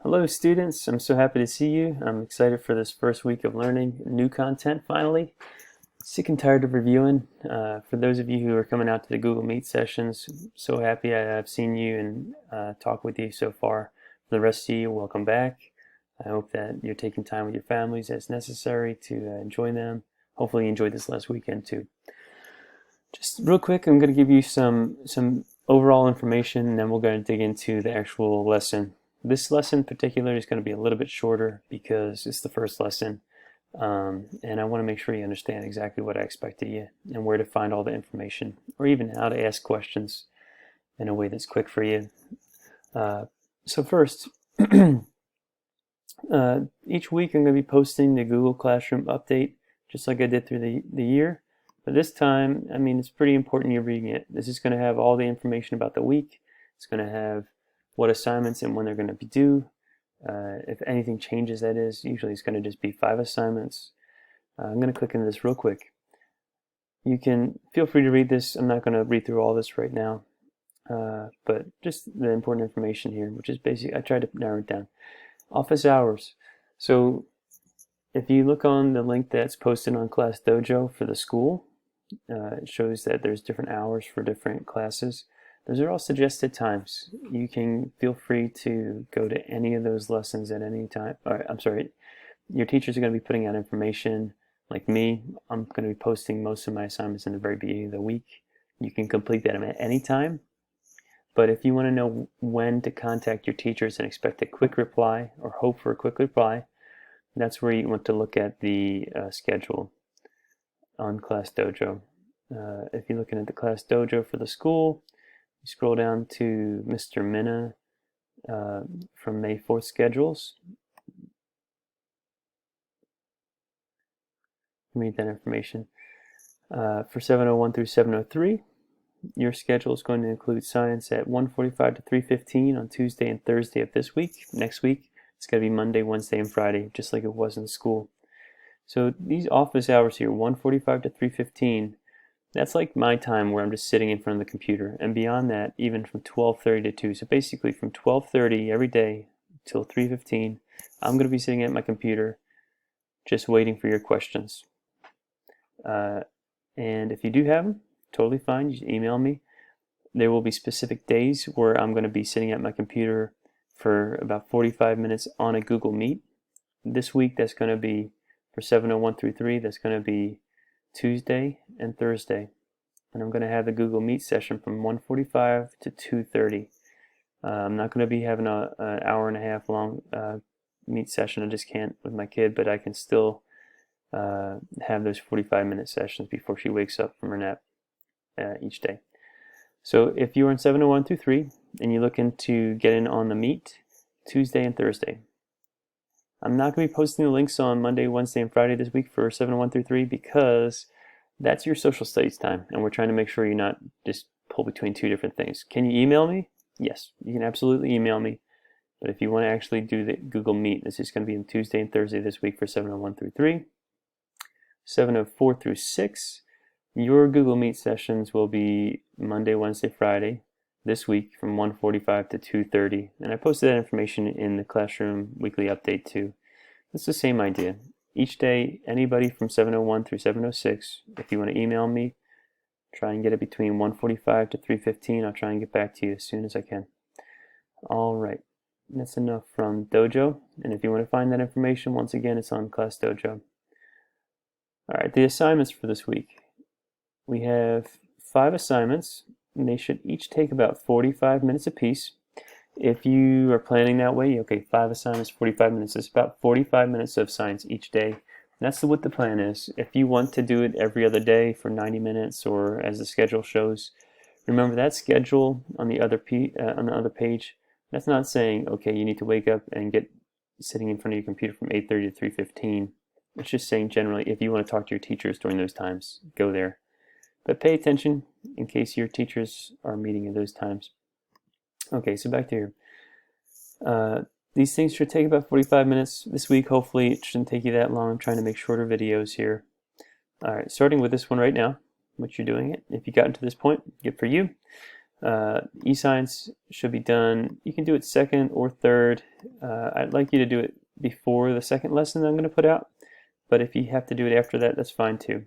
Hello students, I'm so happy to see you. I'm excited for this first week of learning new content finally. Sick and tired of reviewing. For those of you who are coming out to the Google Meet sessions, so happy I've seen you and talk with you so far. For the rest of you, welcome back. I hope that you're taking time with your families as necessary to join them. Hopefully you enjoyed this last weekend too. Just real quick, I'm going to give you some overall information and then we're going to dig into the actual lesson. This lesson in particular is going to be a little bit shorter because it's the first lesson, and I want to make sure you understand exactly what I expect of you and where to find all the information, or even how to ask questions in a way that's quick for you. So first, each week I'm going to be posting the Google Classroom update, just like I did through the year. But this time, I mean, it's pretty important you're reading it. This is going to have all the information about the week. It's going to have what assignments and when they're going to be due. If anything changes, that is, usually it's going to just be 5 assignments. I'm going to click into this real quick. You can feel free to read this. I'm not going to read through all this right now, but just the important information here, which is basically, I tried to narrow it down. Office hours. So if you look on the link that's posted on Class Dojo for the school, it shows that there's different hours for different classes. Those are all suggested times. You can feel free to go to any of those lessons at any time. I'm sorry, your teachers are going to be putting out information. Like me, I'm going to be posting most of my assignments in the very beginning of the week. You can complete that at any time. But if you want to know when to contact your teachers and expect a quick reply or hope for a quick reply, that's where you want to look at the schedule on Class Dojo. If you're looking at the Class Dojo for the school, you scroll down to Mr. Minna from May 4th schedules. Read that information. For 701 through 703, your schedule is going to include science at 1:45 to 3:15 on Tuesday and Thursday of this week. Next week, it's going to be Monday, Wednesday, and Friday, just like it was in school. So these office hours here, 1:45 to 3:15, that's like my time where I'm just sitting in front of the computer. And beyond that, even from 12:30 to 2. So basically from 12:30 every day till 3:15, I'm going to be sitting at my computer just waiting for your questions. And if you do have them, totally fine. You just email me. There will be specific days where I'm going to be sitting at my computer for about 45 minutes on a Google Meet. This week, that's going to be for 701 through 3. That's going to be Tuesday and Thursday. And I'm going to have the Google Meet session from 1:45 to 2:30. I'm not going to be having an hour and a half long Meet session. I just can't with my kid, but I can still have those 45-minute sessions before she wakes up from her nap each day. So if you're in 701 through 3 and you're looking to get in on the Meet Tuesday and Thursday, I'm not going to be posting the links on Monday, Wednesday, and Friday this week for 701 through 3 because that's your social studies time, and we're trying to make sure you're not just pull between two different things. Can you email me? Yes, you can absolutely email me. But if you want to actually do the Google Meet, this is going to be on Tuesday and Thursday this week for 701 through 3. 704 through 6, your Google Meet sessions will be Monday, Wednesday, Friday this week from 1:45 to 2:30. And I posted that information in the Classroom Weekly Update too. It's the same idea. Each day, anybody from 701 through 706, if you want to email me, try and get it between 1:45 to 3:15. I'll try and get back to you as soon as I can. All right, that's enough from Dojo. And if you want to find that information, once again, it's on Class Dojo. All right, the assignments for this week. We have 5 assignments, and they should each take about 45 minutes apiece. If you are planning that way, okay, 5 assignments, 45 minutes. It's about 45 minutes of science each day. And that's what the plan is. If you want to do it every other day for 90 minutes or as the schedule shows, remember that schedule on the other page, that's not saying, okay, you need to wake up and get sitting in front of your computer from 8:30 to 3:15. It's just saying generally, if you want to talk to your teachers during those times, go there. But pay attention in case your teachers are meeting at those times. Okay, so back to here. These things should take about 45 minutes this week. Hopefully it shouldn't take you that long. I'm trying to make shorter videos here. All right, starting with this one right now, which you're doing it. If you got to this point, good for you. E-Science should be done. You can do it second or third. I'd like you to do it before the second lesson that I'm going to put out, but if you have to do it after that, that's fine too.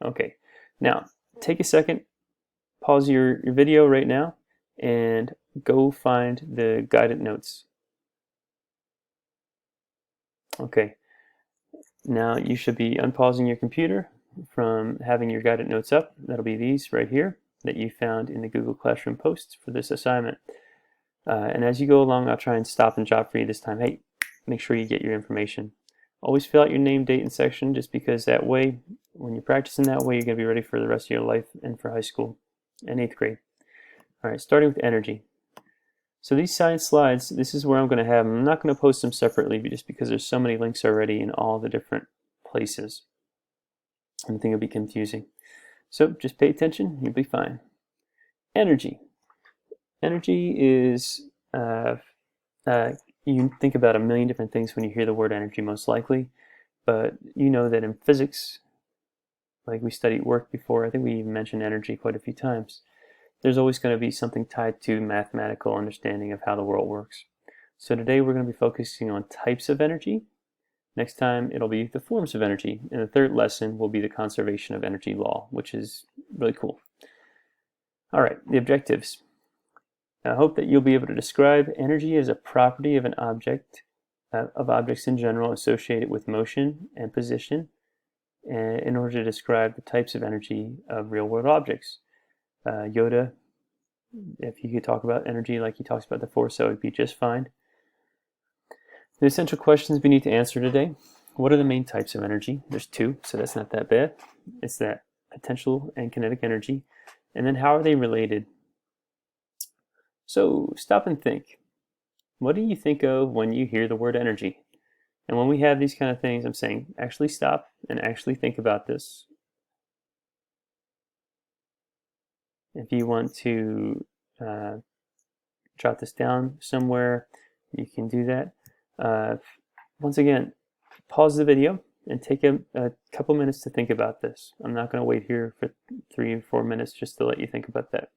Okay, now take a second, pause your video right now, and go find the guided notes. Okay, now you should be unpausing your computer from having your guided notes up. That'll be these right here that you found in the Google Classroom posts for this assignment. And as you go along, I'll try and stop and jot for you this time. Hey, make sure you get your information. Always fill out your name, date, and section, just because that way, when you're practicing that way, you're going to be ready for the rest of your life and for high school and 8th grade. All right, starting with energy. So these science slides, this is where I'm going to have them. I'm not going to post them separately just because there's so many links already in all the different places. And I think it'll be confusing. So just pay attention, you'll be fine. Energy. Energy is, you think about a million different things when you hear the word energy most likely, but you know that in physics, like we studied work before, I think we even mentioned energy quite a few times, there's always going to be something tied to mathematical understanding of how the world works. So today we're going to be focusing on types of energy. Next time it'll be the forms of energy, and the third lesson will be the conservation of energy law, which is really cool. All right, the objectives. I hope that you'll be able to describe energy as a property of an object, of objects in general associated with motion and position, in order to describe the types of energy of real-world objects. Yoda, if you could talk about energy like he talks about the Force, that would be just fine. The essential questions we need to answer today. What are the main types of energy? There's two, so that's not that bad. It's that potential and kinetic energy. And then how are they related? So stop and think. What do you think of when you hear the word energy? And when we have these kind of things, I'm saying actually stop and actually think about this. If you want to jot this down somewhere, you can do that. Once again, pause the video and take a couple minutes to think about this. I'm not going to wait here for 3 or 4 minutes just to let you think about that.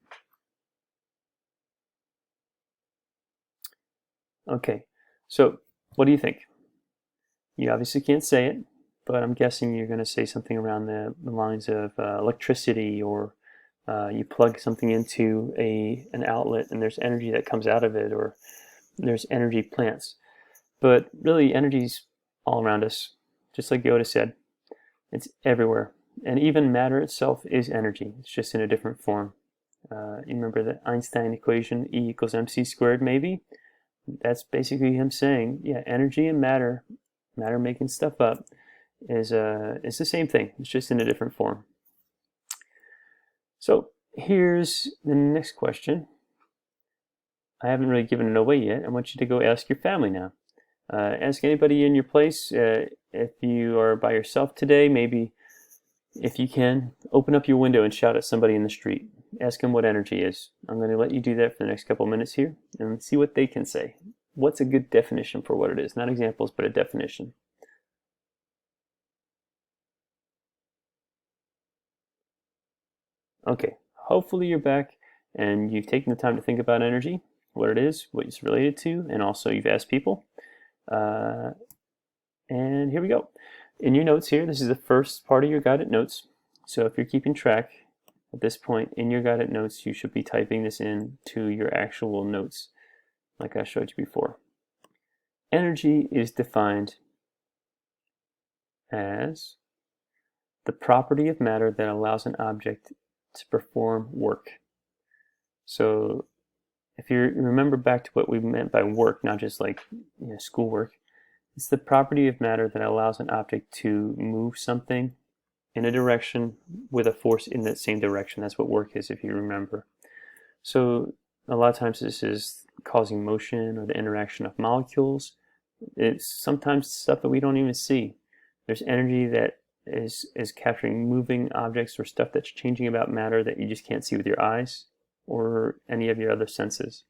Okay, so what do you think? You obviously can't say it, but I'm guessing you're going to say something around the lines of electricity, or you plug something into an outlet and there's energy that comes out of it, or there's energy plants. But really, energy's all around us. Just like Yoda said, it's everywhere. And even matter itself is energy. It's just in a different form. You remember the Einstein equation, E equals mc squared, maybe? That's basically him saying, yeah, energy and matter making stuff up, is the same thing. It's just in a different form. So here's the next question. I haven't really given it away yet. I want you to go ask your family now. Ask anybody in your place. If you are by yourself today, maybe if you can, open up your window and shout at somebody in the street. Ask them what energy is. I'm going to let you do that for the next couple minutes here and see what they can say. What's a good definition for what it is? Not examples, but a definition. Okay, hopefully you're back and you've taken the time to think about energy, what it is, what it's related to, and also you've asked people. And here we go. In your notes here, this is the first part of your guided notes. So if you're keeping track at this point in your guided notes, you should be typing this in to your actual notes, like I showed you before. Energy is defined as the property of matter that allows an object to perform work. So if you remember back to what we meant by work, not just like schoolwork, it's the property of matter that allows an object to move something in a direction with a force in that same direction. That's what work is, if you remember. So a lot of times this is causing motion or the interaction of molecules. It's sometimes stuff that we don't even see. There's energy that is capturing moving objects or stuff that's changing about matter that you just can't see with your eyes or any of your other senses.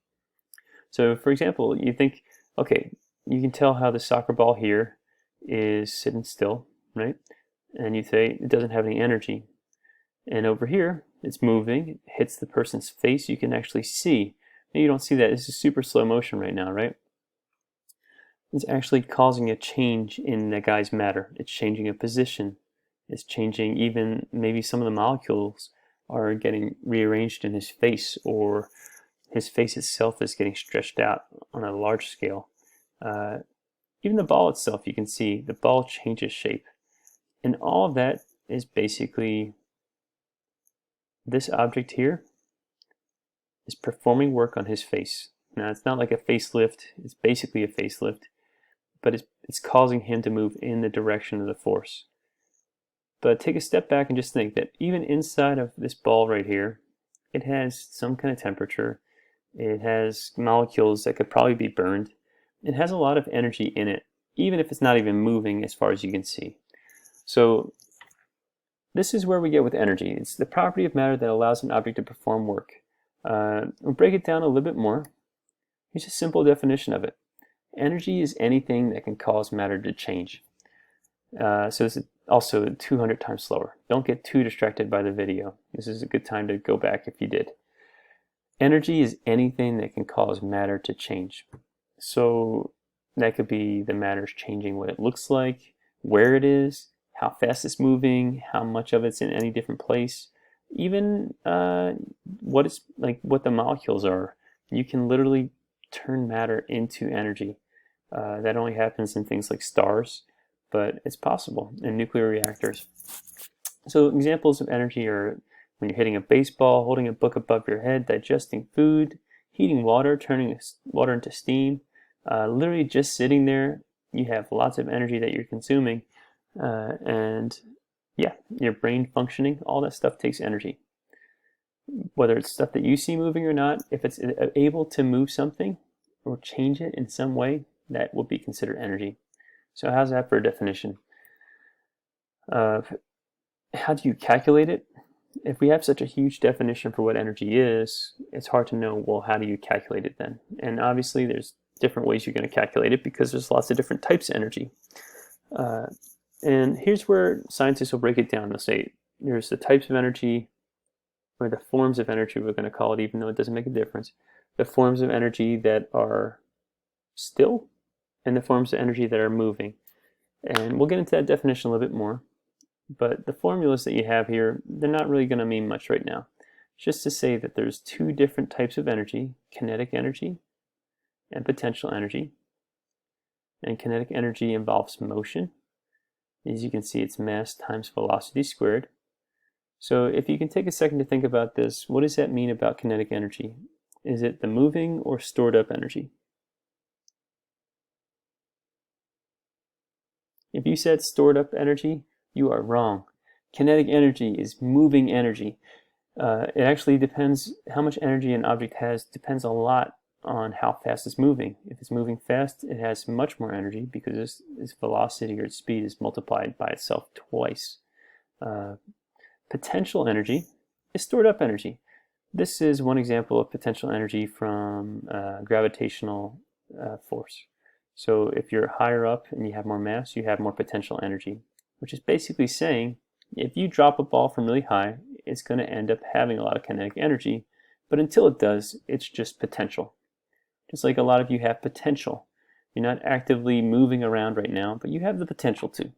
So for example, you think, okay, you can tell how the soccer ball here is sitting still, right? And you say it doesn't have any energy. And over here, it's moving, it hits the person's face. You can actually see. Now you don't see that. This is super slow motion right now, right? It's actually causing a change in the guy's matter. It's changing a position. It's changing, even maybe some of the molecules are getting rearranged in his face, or his face itself is getting stretched out on a large scale. Even the ball itself, you can see the ball changes shape. And all of that is basically this object here is performing work on his face. Now, it's not like a facelift. It's basically a facelift, but it's causing him to move in the direction of the force. But take a step back and just think that even inside of this ball right here, it has some kind of temperature. It has molecules that could probably be burned. It has a lot of energy in it, even if it's not even moving as far as you can see. So this is where we get with energy. It's the property of matter that allows an object to perform work. We'll break it down a little bit more. Here's a simple definition of it. Energy is anything that can cause matter to change. So this is also 200 times slower. Don't get too distracted by the video. This is a good time to go back if you did. Energy is anything that can cause matter to change. So that could be the matter's changing what it looks like, where it is, how fast it's moving, how much of it's in any different place, even what the molecules are. You can literally turn matter into energy. That only happens in things like stars, but it's possible in nuclear reactors. So examples of energy are when you're hitting a baseball, holding a book above your head, digesting food, heating water, turning water into steam. Literally just sitting there, you have lots of energy that you're consuming. And yeah, your brain functioning, all that stuff takes energy. Whether it's stuff that you see moving or not, if it's able to move something or change it in some way, that will be considered energy. So how's that for a definition? How do you calculate it? If we have such a huge definition for what energy is, it's hard to know, well, how do you calculate it then? And obviously there's different ways you're going to calculate it because there's lots of different types of energy. And here's where scientists will break it down. They'll say there's the types of energy, or the forms of energy we're going to call it, even though it doesn't make a difference. The forms of energy that are still and the forms of energy that are moving. And we'll get into that definition a little bit more. But the formulas that you have here, they're not really going to mean much right now. Just to say that there's two different types of energy, kinetic energy and potential energy. And kinetic energy involves motion. As you can see, it's mass times velocity squared. So if you can take a second to think about this, what does that mean about kinetic energy? Is it the moving or stored up energy? If you said stored up energy, you are wrong. Kinetic energy is moving energy. It actually depends, how much energy an object has depends a lot on how fast it's moving. If it's moving fast, it has much more energy because its velocity or its speed is multiplied by itself twice. Potential energy is stored up energy. This is one example of potential energy from gravitational force. So if you're higher up and you have more mass, you have more potential energy, which is basically saying if you drop a ball from really high, it's going to end up having a lot of kinetic energy, but until it does, it's just potential. Just like a lot of you have potential. You're not actively moving around right now, but you have the potential to.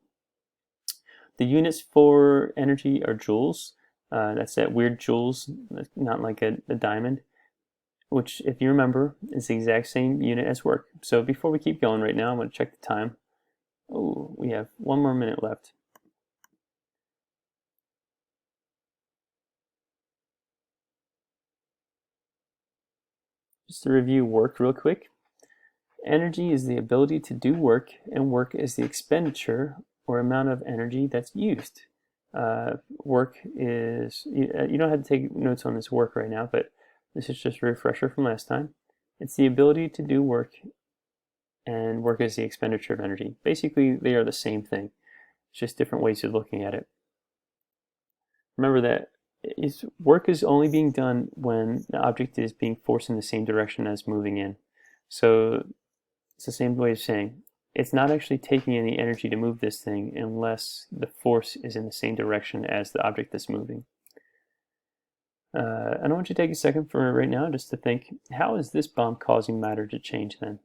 The units for energy are joules. That's that weird joules, not like a diamond, which, if you remember, is the exact same unit as work. So before we keep going right now, I'm going to check the time. Oh, we have 1 more minute left. Just to review work real quick. Energy is the ability to do work, and work is the expenditure or amount of energy that's used. Work is, you don't have to take notes on this work right now, but this is just a refresher from last time. It's the ability to do work, and work is the expenditure of energy. Basically, they are the same thing. It's just different ways of looking at it. Remember that work is only being done when the object is being forced in the same direction as moving in. So it's the same way of saying it's not actually taking any energy to move this thing unless the force is in the same direction as the object that's moving. And I want you to take a second for right now just to think, how is this bomb causing matter to change then?